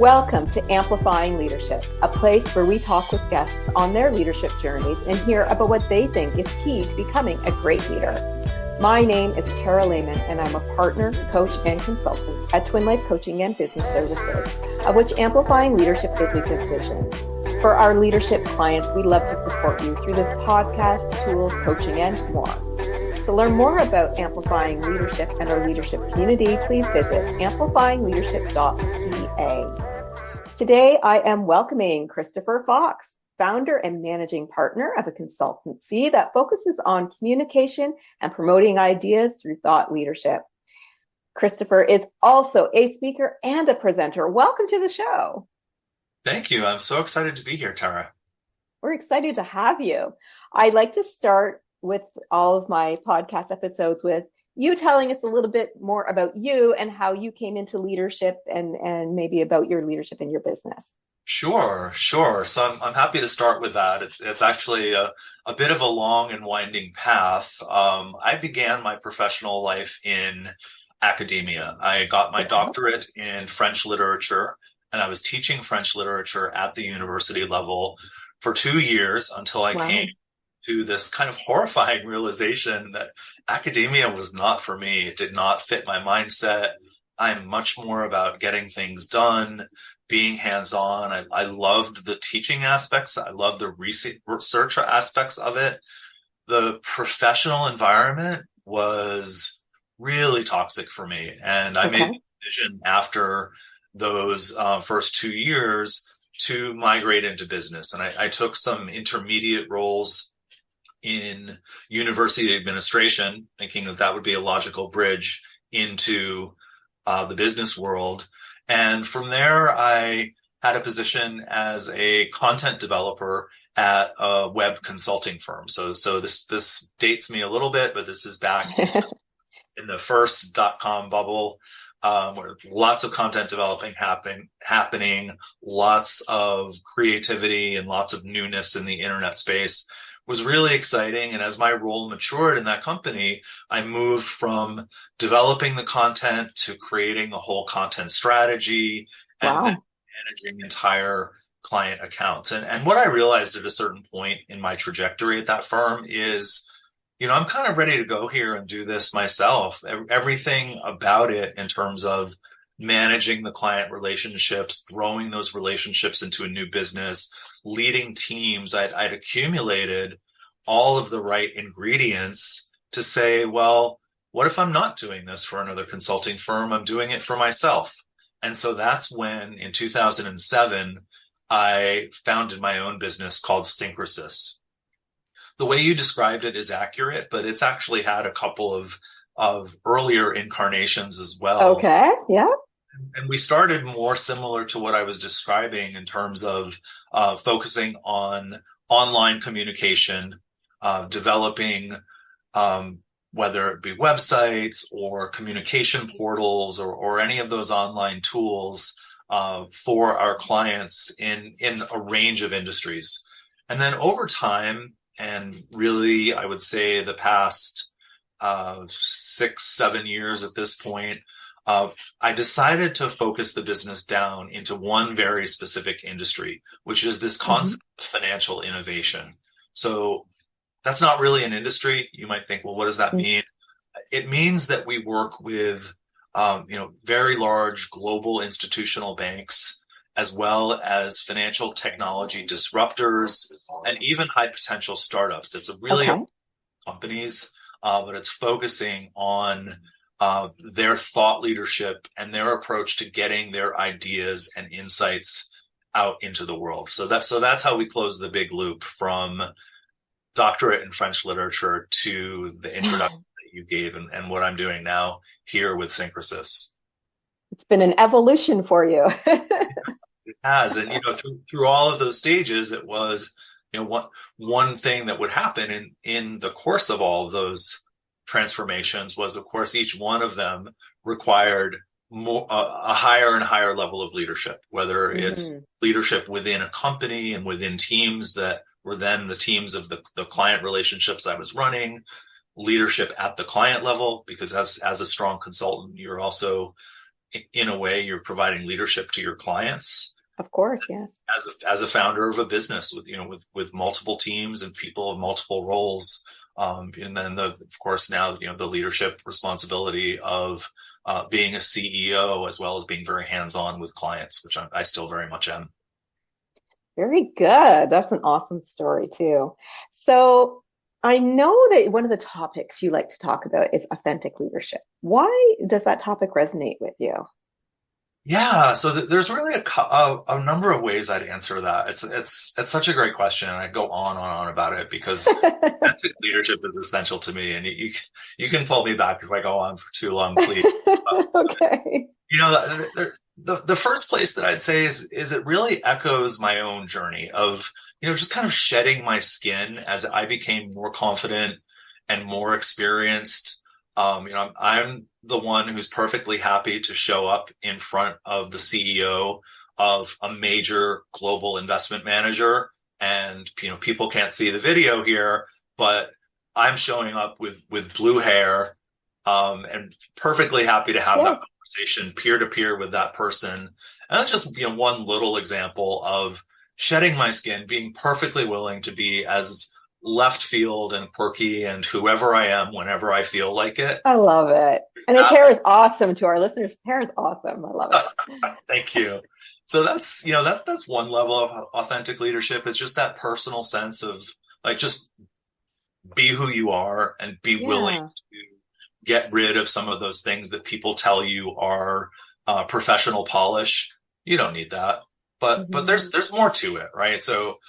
Welcome to Amplifying Leadership, a place where we talk with guests on their leadership journeys and hear about what they think is key to becoming a great leader. My name is Tara Lehman, and I'm a partner, coach, and consultant at Twin Life Coaching and Business Services, of which Amplifying Leadership is a division. For our leadership clients, we love to support you through this podcast, tools, coaching, and more. To learn more about Amplifying Leadership and our leadership community, please visit amplifyingleadership.ca. Today, I am welcoming Christopher Fox, founder and managing partner of a consultancy that focuses on communication and promoting ideas through thought leadership. Christopher is also a speaker and a presenter. Welcome to the show. Thank you. I'm so excited to be here, Tara. We're excited to have you. I'd like to start with all of my podcast episodes with you telling us a little bit more about you and how you came into leadership and maybe about your leadership in your business. Sure. So I'm happy to start with that. It's actually a bit of a long and winding path. I began my professional life in academia. I got my doctorate in French literature, and I was teaching French literature at the university level for 2 years until I came to this kind of horrifying realization that academia was not for me. It did not fit my mindset. I'm much more about getting things done, being hands-on. I loved the teaching aspects. I loved the research aspects of it. The professional environment was really toxic for me. And I made the decision after those first 2 years to migrate into business. And I took some intermediate roles in university administration, thinking that would be a logical bridge into the business world. And from there, I had a position as a content developer at a web consulting firm. So this dates me a little bit, but this is back in the first .com bubble, where lots of content developing happening, lots of creativity and lots of newness in the internet space. Was really exciting. And as my role matured in that company, I moved from developing the content to creating the whole content strategy and then managing entire client accounts. And what I realized at a certain point in my trajectory at that firm is, I'm kind of ready to go here and do this myself. Everything about it in terms of managing the client relationships, growing those relationships into a new business, leading teams, I'd accumulated all of the right ingredients to say, well, what if I'm not doing this for another consulting firm? I'm doing it for myself. And so that's when in 2007, I founded my own business called Syncresis. The way you described it is accurate, but it's actually had a couple of earlier incarnations as well. Okay, yeah. And we started more similar to what I was describing in terms of focusing on online communication, developing whether it be websites or communication portals or any of those online tools for our clients in a range of industries. And then over time, and really I would say the past 6-7 years at this point, I decided to focus the business down into one very specific industry, which is this concept of financial innovation. So that's not really an industry. You might think, well, what does that mean? It means that we work with, very large global institutional banks, as well as financial technology disruptors and even high potential startups. It's a really companies, but it's focusing on their thought leadership and their approach to getting their ideas and insights out into the world. So that's how we close the big loop from doctorate in French literature to the introduction that you gave and what I'm doing now here with Syncresis. It's been an evolution for you. It has. And, through all of those stages, it was, one thing that would happen in the course of all of those transformations was, of course, each one of them required a higher and higher level of leadership, whether it's leadership within a company and within teams that were then the teams of the client relationships I was running, leadership at the client level, because as a strong consultant, you're also in a way you're providing leadership to your clients Of course, yes. as a founder of a business with with multiple teams and people of multiple roles, and then of course now the leadership responsibility of being a CEO as well as being very hands-on with clients, which I still very much am. Very good. That's an awesome story too. So I know that one of the topics you like to talk about is authentic leadership. Why does that topic resonate with you? Yeah, so there's really a number of ways I'd answer that. It's such a great question, and I go on and on about it because authentic leadership is essential to me. And you can pull me back if I go on for too long, please. Okay. The first place that I'd say is it really echoes my own journey of just kind of shedding my skin as I became more confident and more experienced. I'm the one who's perfectly happy to show up in front of the CEO of a major global investment manager. And, people can't see the video here, but I'm showing up with blue hair, and perfectly happy to have Yes. that conversation peer to peer with that person. And that's just, one little example of shedding my skin, being perfectly willing to be as left field and quirky and whoever I am whenever I feel like it. I love it. And his hair is awesome to our listeners. His hair is awesome. I love it. Thank you. So that's one level of authentic leadership. It's just that personal sense of like, just be who you are and be willing Yeah. to get rid of some of those things that people tell you are professional polish. You don't need that, but Hmm. there's more to it, right? So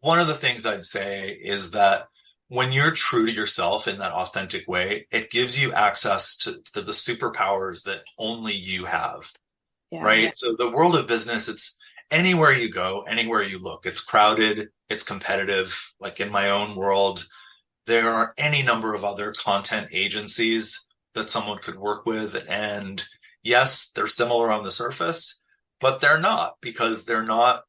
one of the things I'd say is that when you're true to yourself in that authentic way, it gives you access to the superpowers that only you have, Yeah. right? So the world of business, it's anywhere you go, anywhere you look, it's crowded, it's competitive. Like in my own world, there are any number of other content agencies that someone could work with. And yes, they're similar on the surface, but they're not, because they're not,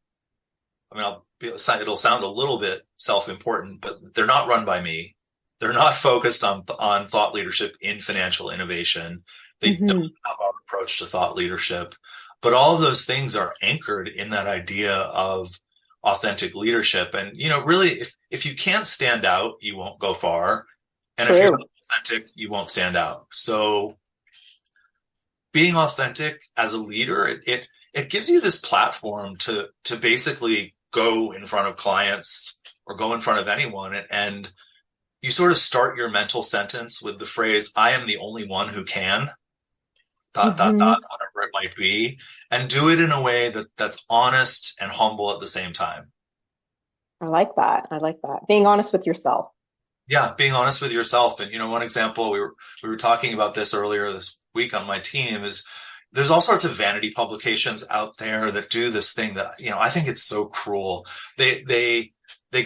I mean, it'll sound a little bit self-important, but they're not run by me. They're not focused on thought leadership in financial innovation. They don't Hmm. have our approach to thought leadership, but all of those things are anchored in that idea of authentic leadership. And, really, if you can't stand out, you won't go far. And if you're True. not authentic, you won't stand out. So being authentic as a leader, it gives you this platform to basically go in front of clients or go in front of anyone, and you sort of start your mental sentence with the phrase, I am the only one who can, dot, dot, Hmm. dot, whatever it might be, and do it in a way that's honest and humble at the same time. I like that. I like that. Being honest with yourself. Yeah, being honest with yourself. And one example, we were talking about this earlier this week on my team, is there's all sorts of vanity publications out there that do this thing that I think it's so cruel. They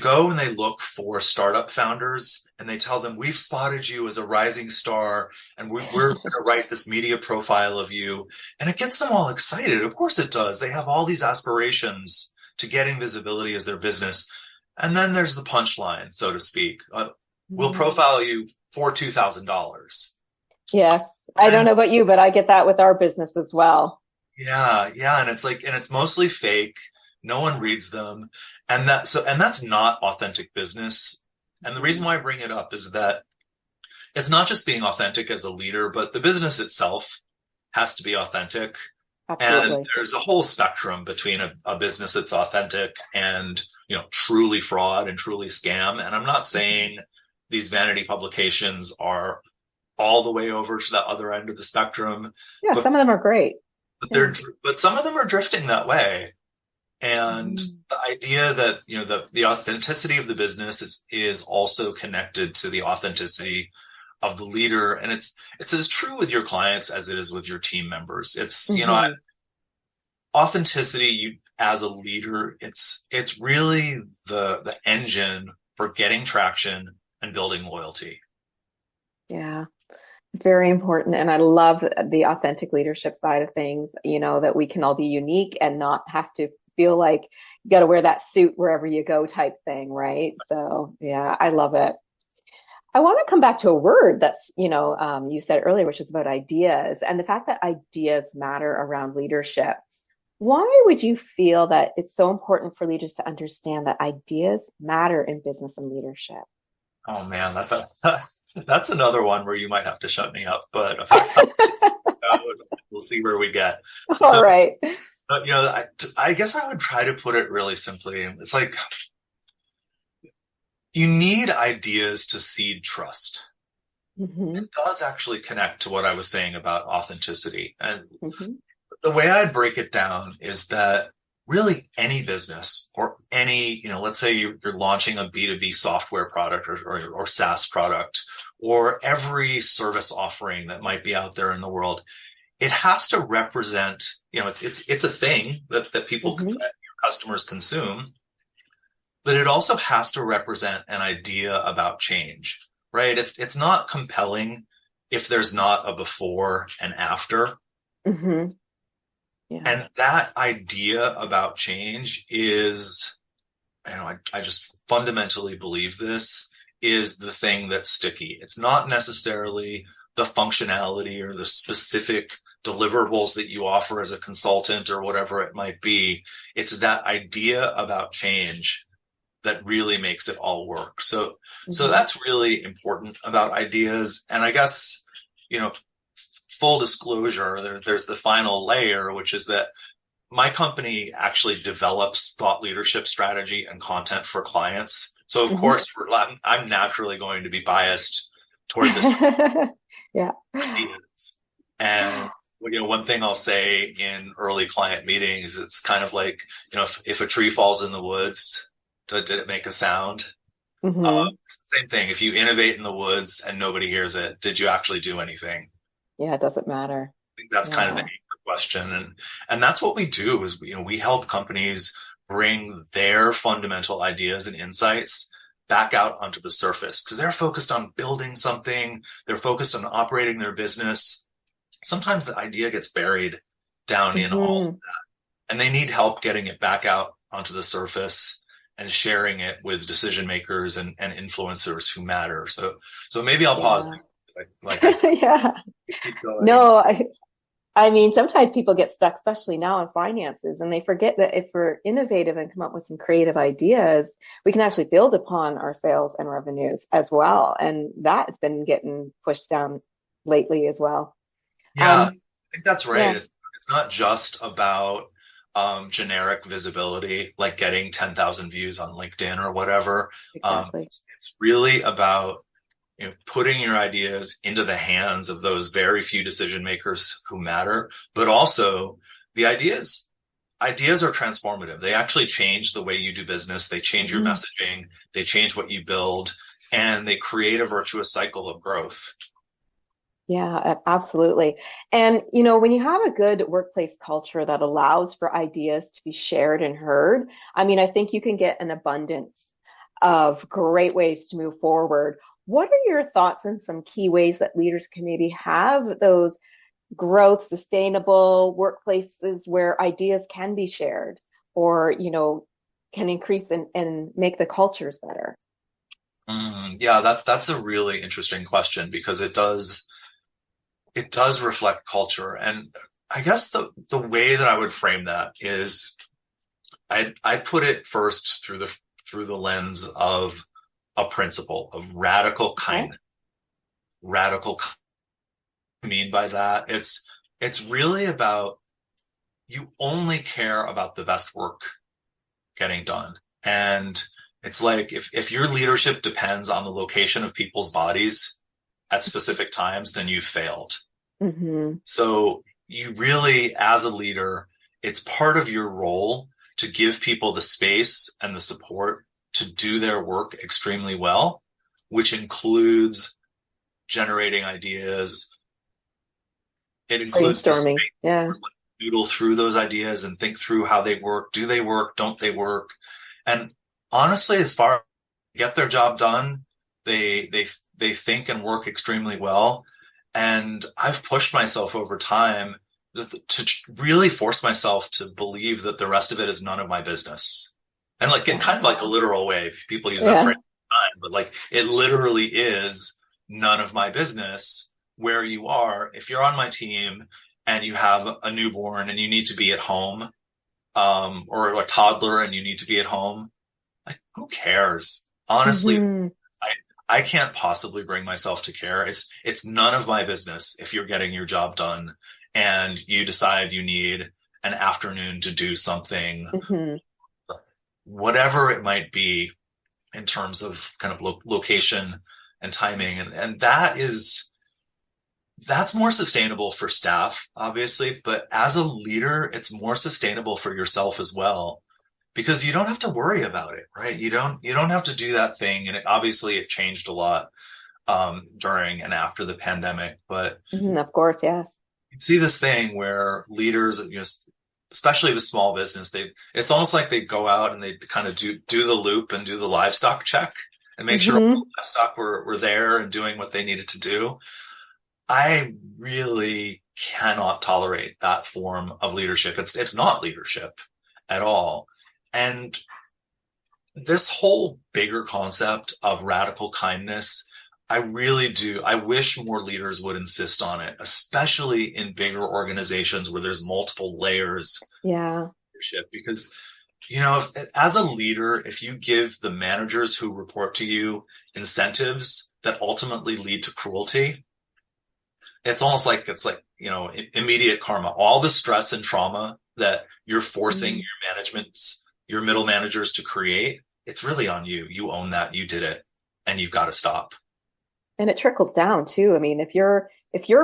go and they look for startup founders and they tell them, we've spotted you as a rising star and we're going to write this media profile of you. And it gets them all excited. Of course it does. They have all these aspirations to getting visibility as their business. And then there's the punchline, so to speak. We'll Mhm. profile you for $2,000. Yes. I don't And know about you, but I get that with our business as well. yeah. And it's mostly fake. No one reads them. And that's not authentic business. And the reason Mhm. why I bring it up is that it's not just being authentic as a leader, but the business itself has to be authentic. And Absolutely. there's a whole spectrum between a business that's authentic and, truly fraud and truly scam. And I'm not Mhm. saying these vanity publications are all the way over to the other end of the spectrum, Yeah, but some of them are great. but Yeah. but some of them are drifting that way. And Mhm. the idea that the authenticity of the business is also connected to the authenticity of the leader, and it's as true with your clients as it is with your team members. It's Mhm. authenticity, as a leader, it's really the engine for getting traction and building loyalty. Yeah. It's very important. And I love the authentic leadership side of things, that we can all be unique and not have to feel like you got to wear that suit wherever you go type thing, right? So, yeah, I love it. I want to come back to a word that's, you said earlier, which is about ideas and the fact that ideas matter around leadership. Why would you feel that it's so important for leaders to understand that ideas matter in business and leadership? Oh man, that's another one where you might have to shut me up, but we'll see where we get. All So, right. I guess I would try to put it really simply. It's like you need ideas to seed trust. Hmm. It does actually connect to what I was saying about authenticity. And Hmm. the way I'd break it down is that really any business or any, let's say you're launching a B2B software product or SaaS product or every service offering that might be out there in the world, it has to represent, it's a thing that people, that Hmm. your customers consume, but it also has to represent an idea about change, right? It's not compelling if there's not a before and after. Hmm. Yeah. And that idea about change is, I just fundamentally believe this is the thing that's sticky. It's not necessarily the functionality or the specific deliverables that you offer as a consultant or whatever it might be. It's that idea about change that really makes it all work. So Hmm. that's really important about ideas. And I guess, you know, full disclosure, there's the final layer, which is that my company actually develops thought leadership strategy and content for clients. So of Hmm. course, I'm naturally going to be biased toward this Yeah. ideas. And one thing I'll say in early client meetings, it's kind of like, if a tree falls in the woods, did it make a sound? Hmm. It's the same thing. If you innovate in the woods and nobody hears it, did you actually do anything? Yeah, it doesn't matter. Think that's kind of the Yeah. anchor question, and that's what we do is we help companies bring their fundamental ideas and insights back out onto the surface because they're focused on building something, they're focused on operating their business. Sometimes the idea gets buried down in all, Hmm. and they need help getting it back out onto the surface and sharing it with decision makers and influencers who matter. So maybe I'll pause, Yeah. like I said, Yeah. keep going. No, I mean, sometimes people get stuck, especially now in finances, and they forget that if we're innovative and come up with some creative ideas, we can actually build upon our sales and revenues as well. And that has been getting pushed down lately as well. Yeah, I Um, think that's right. yeah, It's not just about generic visibility, like getting 10,000 views on LinkedIn or whatever. exactly. It's really about putting your ideas into the hands of those very few decision makers who matter, but also the ideas are transformative. They actually change the way you do business. They change your Mhm. messaging. They change what you build, and they create a virtuous cycle of growth. Yeah, absolutely. And, when you have a good workplace culture that allows for ideas to be shared and heard, I mean, I think you can get an abundance of great ways to move forward. What are your thoughts on some key ways that leaders can maybe have those growth, sustainable workplaces where ideas can be shared or, can increase and make the cultures better? Yeah, that's a really interesting question because it does reflect culture. And I guess the way that I would frame that is I put it first through the lens of a principle of radical Okay. kindness. Radical I mean by that, it's really about you only care about the best work getting done. And it's like if your leadership depends on the location of people's bodies at specific times, then you've failed. Hmm. So you really, as a leader, it's part of your role to give people the space and the support to do their work extremely well, which includes generating ideas. It includes the space Brainstorming. Yeah. to noodle through those ideas and think through how they work. Do they work? Don't they work? And honestly, as far as they get their job done, they think and work extremely well. And I've pushed myself over time to really force myself to believe that the rest of it is none of my business. And like in kind of Yeah. like a literal way, people use that Yeah. phrase, time, but like it literally is none of my business where you are. If you're on my team and you have a newborn and you need to be at home, or a toddler and you need to be at home, like who cares? Honestly, Hmm. I I can't possibly bring myself to care. It's none of my business if you're getting your job done and you decide you need an afternoon to do something, Hmm. whatever it might be in terms of kind of location and timing. And that's more sustainable for staff, obviously, but as a leader, it's more sustainable for yourself as well because you don't have to worry about it, right? You don't have to do that thing. And obviously it changed a lot, during and after the pandemic, but Hmm. Of course, yes. you see this thing where leaders, especially the small business, it's almost like they go out and they kind of do the loop and do the livestock check and make sure all the Hmm. livestock were there and doing what they needed to do. I really cannot tolerate that form of leadership. It's not leadership at all. And this whole bigger concept of radical kindness, I really do. I wish more leaders would insist on it, especially in bigger organizations where there's multiple layers Yeah. of leadership. Because, as a leader, if you give the managers who report to you incentives that ultimately lead to cruelty, it's like immediate karma. All the stress and trauma that you're forcing Mm. your your middle managers to create, it's really on you. You own that. You did it, and you've got to stop. And it trickles down too. I mean, if your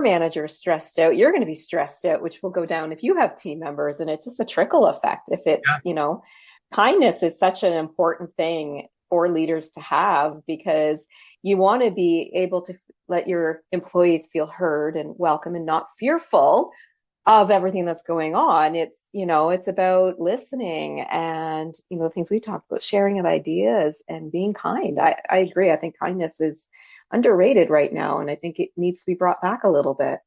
manager is stressed out, you're going to be stressed out, which will go down if you have team members, and it's just a trickle effect. If Yeah. it's, kindness is such an important thing for leaders to have because you want to be able to let your employees feel heard and welcome and not fearful of everything that's going on. It's about listening and, the things we talked about, sharing of ideas and being kind. I agree. I think kindness is underrated right now, and I think it needs to be brought back a little bit.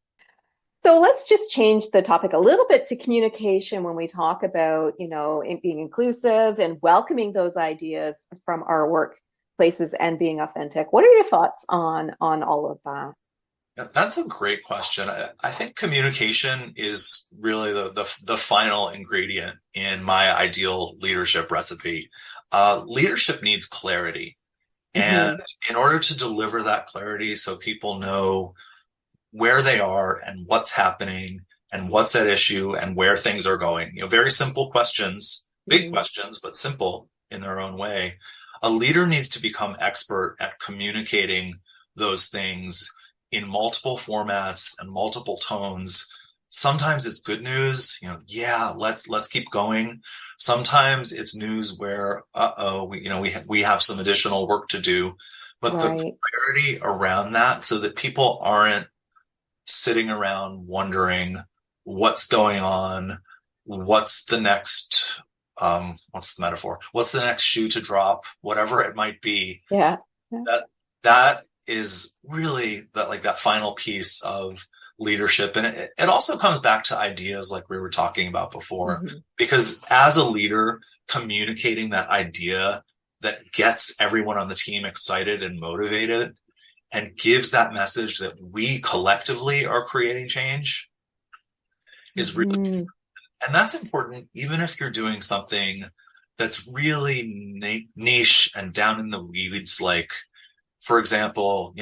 So let's just change the topic a little bit to communication when we talk about, it being inclusive and welcoming those ideas from our workplaces and being authentic. What are your thoughts on all of that? Yeah, that's a great question. I think communication is really the final ingredient in my ideal leadership recipe. Leadership needs clarity. And Hmm. in order to deliver that clarity so people know where they are and what's happening and what's at issue and where things are going, very simple questions, big Hmm. questions, but simple in their own way. A leader needs to become expert at communicating those things in multiple formats and multiple tones. Sometimes it's good news, yeah, let's keep going. Sometimes it's news where, we have some additional work to do, but the Right. clarity around that so that people aren't sitting around wondering what's going on, what's the next, what's the metaphor? What's the next shoe to drop? Whatever it might be. Yeah. Yeah. That is really that final piece of leadership. And it also comes back to ideas like we were talking about before, Hmm. because as a leader, communicating that idea that gets everyone on the team excited and motivated and gives that message that we collectively are creating change is really, Hmm. and that's important even if you're doing something that's really niche and down in the weeds. Like, for example,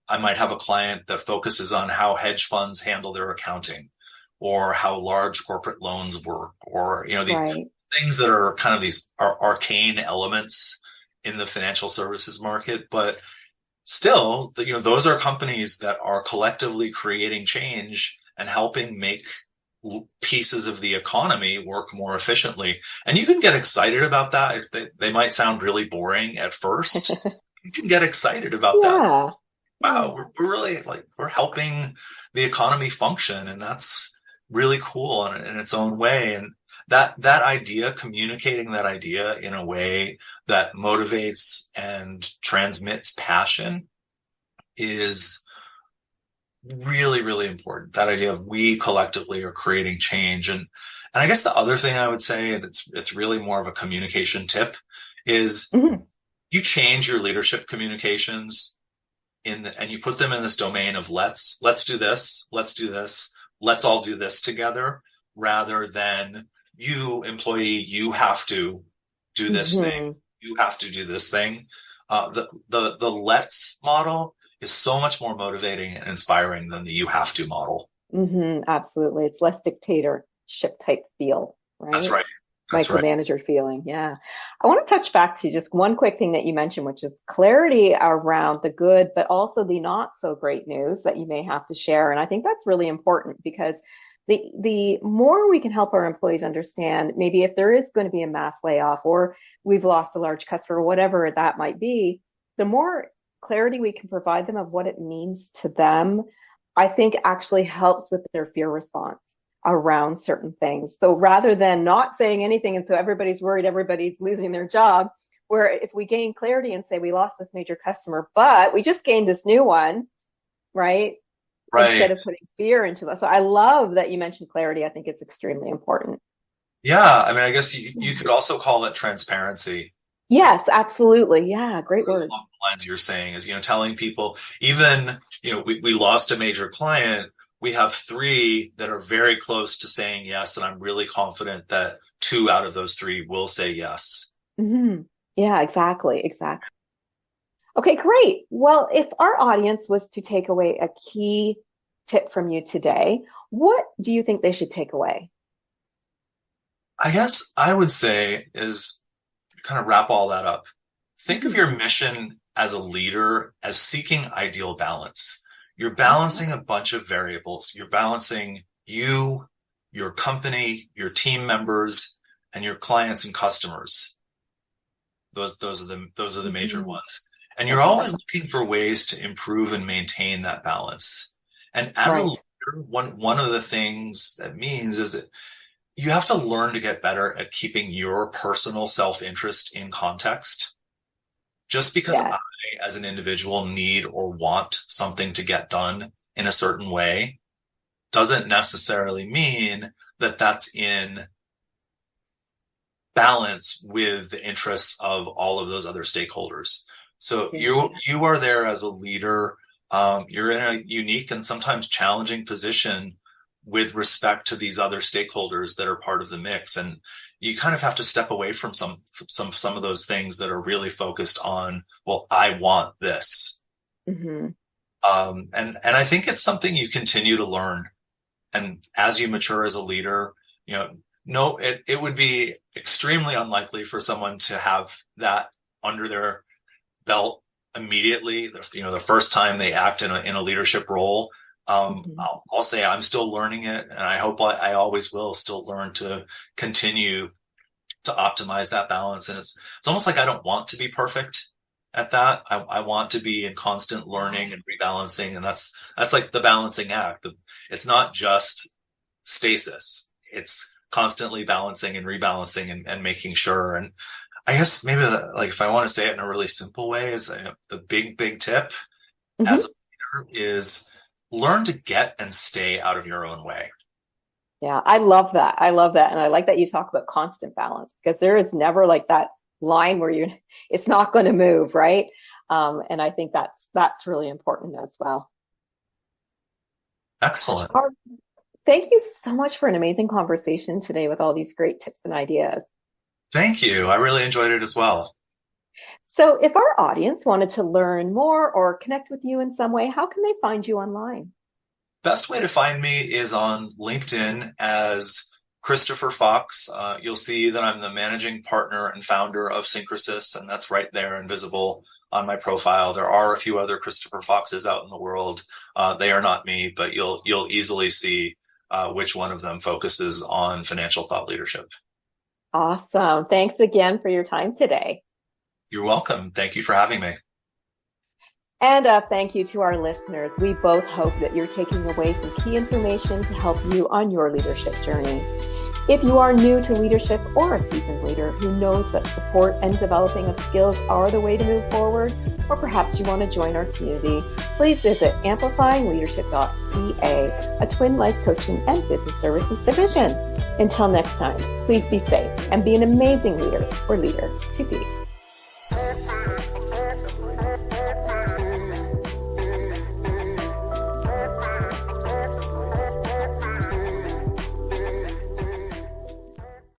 I might have a client that focuses on how hedge funds handle their accounting or how large corporate loans work, or, the Right. things that are kind of these arcane elements in the financial services market. But still, those are companies that are collectively creating change and helping make pieces of the economy work more efficiently. And you can get excited about that. If they might sound really boring at first, you can get excited about that. Yeah. Wow, Yeah. we're really we're helping the economy function, and that's really cool in its own way. And that idea, communicating that idea in a way that motivates and transmits passion is really, really important. That idea of we collectively are creating change. And I guess the other thing I would say, and it's really more of a communication tip, is Mhm. you change your leadership communications and you put them in this domain of let's do this, let's all do this together, rather than you employee, you have to do this thing, you have to do this thing. The let's model is so much more motivating and inspiring than the you have to model. Absolutely. It's less dictatorship type feel, right? That's right. Micromanager feeling. Yeah. I want to touch back to just one quick thing that you mentioned, which is clarity around the good, but also the not so great news that you may have to share. And I think that's really important, because the more we can help our employees understand, maybe if there is going to be a mass layoff or we've lost a large customer, or whatever that might be, the more clarity we can provide them of what it means to them, I think actually helps with their fear response around certain things. So rather than not saying anything, and so everybody's worried, everybody's losing their job, where if we gain clarity and say we lost this major customer, but we just gained this new one, right? Instead of putting fear into that. So I love that you mentioned clarity. I think it's extremely important. Yeah. I mean, I guess you could also call it transparency. Yes, absolutely. Yeah. Great word. Along the lines you're saying is, telling people, even, we lost a major client. We have 3 that are very close to saying yes. And I'm really confident that 2 out of those 3 will say yes. Yeah, exactly. Okay, great. Well, if our audience was to take away a key tip from you today, what do you think they should take away? I guess I would say is kind of wrap all that up. Think of your mission as a leader as seeking ideal balance. You're balancing a bunch of variables. You're balancing you, your company, your team members, and your clients and customers. Those are the major ones. And you're always looking for ways to improve and maintain that balance. And as a leader, one of the things that means is that you have to learn to get better at keeping your personal self-interest in context. Just because I, as an individual, need or want something to get done in a certain way doesn't necessarily mean that that's in balance with the interests of all of those other stakeholders. So you are there as a leader. You're in a unique and sometimes challenging position with respect to these other stakeholders that are part of the mix. And you kind of have to step away from some of those things that are really focused on, well, I want this. And I think it's something you continue to learn. And as you mature as a leader, it would be extremely unlikely for someone to have that under their belt immediately. The first time they act in a leadership role. I'll say I'm still learning it, and I hope I always will still learn to continue to optimize that balance. And it's almost like I don't want to be perfect at that. I want to be in constant learning and rebalancing, and that's like the balancing act. It's not just stasis. It's constantly balancing and rebalancing and making sure. And I guess maybe if I want to say it in a really simple way, is the big tip as a leader is learn to get and stay out of your own way. Yeah, I love that. And I like that you talk about constant balance, because there is never like that line where it's not going to move, right? And I think that's really important as well. Excellent. Thank you so much for an amazing conversation today with all these great tips and ideas. Thank you. I really enjoyed it as well. So if our audience wanted to learn more or connect with you in some way, how can they find you online? Best way to find me is on LinkedIn as Christopher Fox. You'll see that I'm the managing partner and founder of Syncrasys, and that's right there and visible on my profile. There are a few other Christopher Foxes out in the world. They are not me, but you'll easily see which one of them focuses on financial thought leadership. Awesome. Thanks again for your time today. You're welcome. Thank you for having me. And thank you to our listeners. We both hope that you're taking away some key information to help you on your leadership journey. If you are new to leadership or a seasoned leader who knows that support and developing of skills are the way to move forward, or perhaps you want to join our community, please visit amplifyingleadership.ca, a twin life coaching and business services division. Until next time, please be safe and be an amazing leader or leader to be.